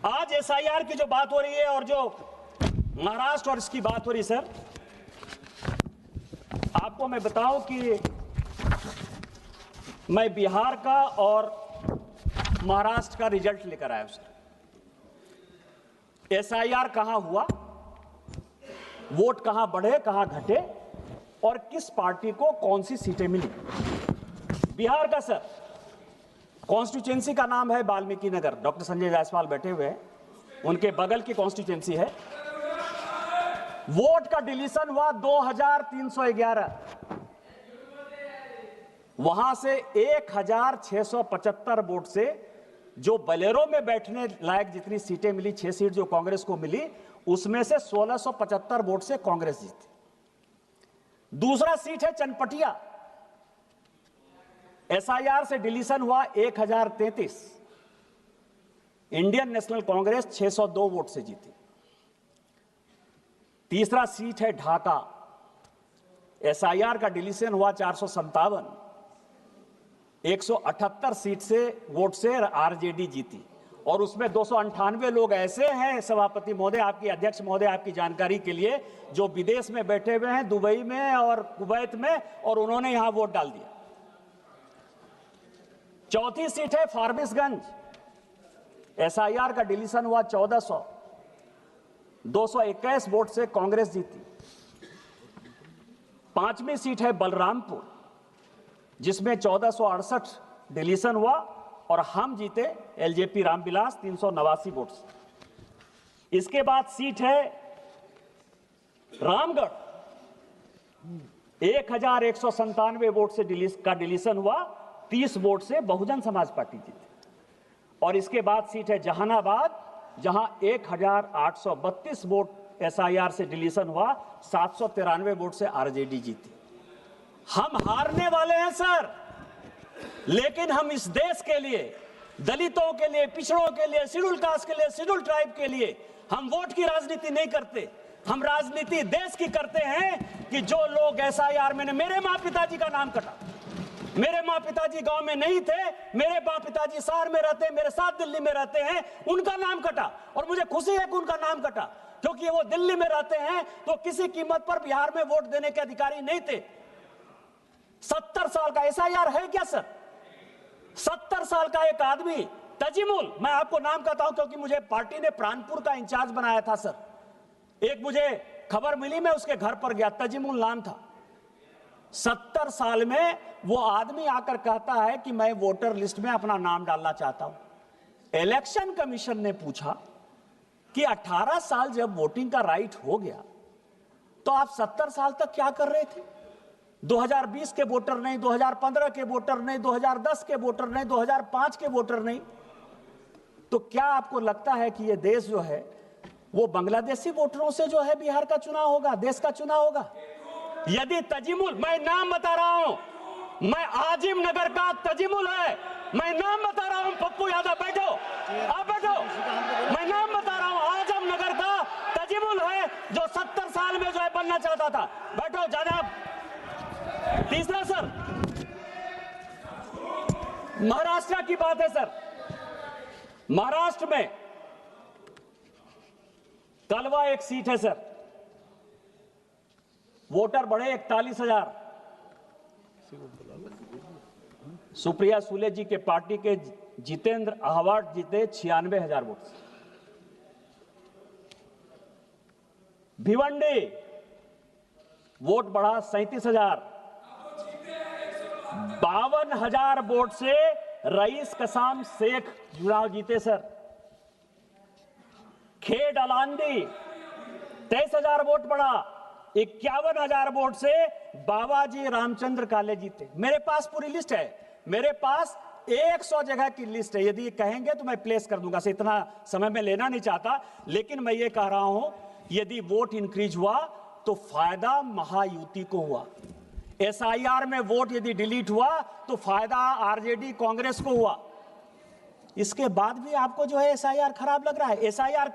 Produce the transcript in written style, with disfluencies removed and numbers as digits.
आज एसआईआर की जो बात हो रही है और जो महाराष्ट्र और इसकी बात हो रही, सर आपको मैं बताऊं कि मैं बिहार का और महाराष्ट्र का रिजल्ट लेकर आया हूं सर। एसआईआर कहां हुआ, वोट कहां बढ़े कहां घटे और किस पार्टी को कौन सी सीटें मिली। बिहार का सर कॉन्स्टिट्यूएंसी का नाम है वाल्मीकि नगर, डॉक्टर संजय जायसवाल बैठे हुए हैं, उनके बगल की कॉन्स्टिट्यूएंसी है। वोट का डिलीशन हुआ 2311, वहां से 1675 वोट से जो बलेरो में बैठने लायक जितनी सीटें मिली, 6 सीट जो कांग्रेस को मिली, उसमें से 1675 वोट से कांग्रेस जीती। दूसरा सीट है चनपटिया, एसआईआर से डिलीशन हुआ 1033, इंडियन नेशनल कांग्रेस 602 वोट से जीती। तीसरा सीट है ढाका, एसआईआर का डिलीशन हुआ 457, 178 सीट से वोट से आरजेडी जीती और उसमें 298 लोग ऐसे हैं, सभापति महोदय, आपकी अध्यक्ष महोदय, आपकी जानकारी के लिए, जो विदेश में बैठे हुए हैं, दुबई में और कुवैत में, और उन्होंने यहां वोट डाल दिया। चौथी सीट है फारबिसगंज, एसआईआर का डिलीशन हुआ 1400, 221 वोट से कांग्रेस जीती। पांचवी सीट है बलरामपुर, जिसमें 1468 डिलीशन हुआ और हम जीते, एलजेपी रामविलास 389 वोट से। इसके बाद सीट है रामगढ़, 1197 वोट से डिलीशन हुआ, 30 वोट से बहुजन समाज पार्टी जीती। और इसके बाद सीट है जहानाबाद, जहां 1832 वोट एसआईआर से डिलीशन हुआ, 793 वोट से आरजेडी जीती। हम हारने वाले हैं सर, लेकिन हम इस देश के लिए, दलितों के लिए, पिछड़ों के लिए, शेड्यूल कास्ट के लिए, शेड्यूल ट्राइब के लिए हम वोट की राजनीति नहीं करते। हम राजनीति देश की करते हैं कि जो लोग एसआईआर में, मेरे माँ पिताजी का नाम कटा, मेरे माँ पिताजी गांव में नहीं थे, मेरे माँ पिताजी शहर में रहते हैं, मेरे साथ दिल्ली में रहते हैं, उनका नाम कटा और मुझे खुशी है कि उनका नाम कटा, क्योंकि वो दिल्ली में रहते हैं तो किसी कीमत पर बिहार में वोट देने के अधिकारी नहीं थे। 70 साल का एसआईआर है क्या सर? 70 साल का एक आदमी तजीमुल, मैं आपको नाम कहता हूं क्योंकि मुझे पार्टी ने प्राणपुर का इंचार्ज बनाया था सर। एक मुझे खबर मिली, मैं उसके घर पर गया, तजीमुल नाम था। 70 साल में वो आदमी आकर कहता है कि मैं वोटर लिस्ट में अपना नाम डालना चाहता हूं। इलेक्शन कमीशन ने पूछा कि 18 साल जब वोटिंग का राइट हो गया तो आप 70 साल तक क्या कर रहे थे? 2020 के वोटर नहीं, 2015 के वोटर नहीं, 2010 के वोटर नहीं, 2005 के वोटर नहीं। तो क्या आपको लगता है कि ये देश जो है वो बांग्लादेशी वोटरों से जो है बिहार का चुनाव होगा, देश का चुनाव होगा? यदि तजीमुल, मैं नाम बता रहा हूं, मैं आजिम नगर का तजीमुल है, मैं नाम बता रहा हूं, पप्पू यादव बैठो, आप बैठो, मैं नाम बता रहा हूं, आजम नगर का तजीमुल है जो 70 साल में जो है बनना चाहता था। बैठो जनाब। तीसरा सर, महाराष्ट्र की बात है सर। महाराष्ट्र में कलवा एक सीट है सर, वोटर बढ़े 41,000। सुप्रिया सुले जी के पार्टी के जितेंद्र अहवाट जीते 96,000 वोट से। भिवंडी वोट बढ़ा 37,000, 52,000 वोट से रईस कसाम शेख चुनाव जीते सर। खेड अलांदी 23,000 वोट बढ़ा, 51,000 वोट से बाबाजी रामचंद्र काले जीते। मेरे पास पूरी लिस्ट है, मेरे पास 100 जगह की लिस्ट है, यदि कहेंगे तो मैं प्लेस कर दूंगा, इतना समय में लेना नहीं चाहता, लेकिन मैं ये कह रहा हूं यदि वोट इंक्रीज हुआ तो फायदा महायुति को हुआ। एसआईआर में वोट यदि डिलीट हुआ तो फायदा आरजेडी कांग्रेस को हुआ। इसके बाद भी आपको जो है एसआईआर खराब लग रहा है। एसआईआर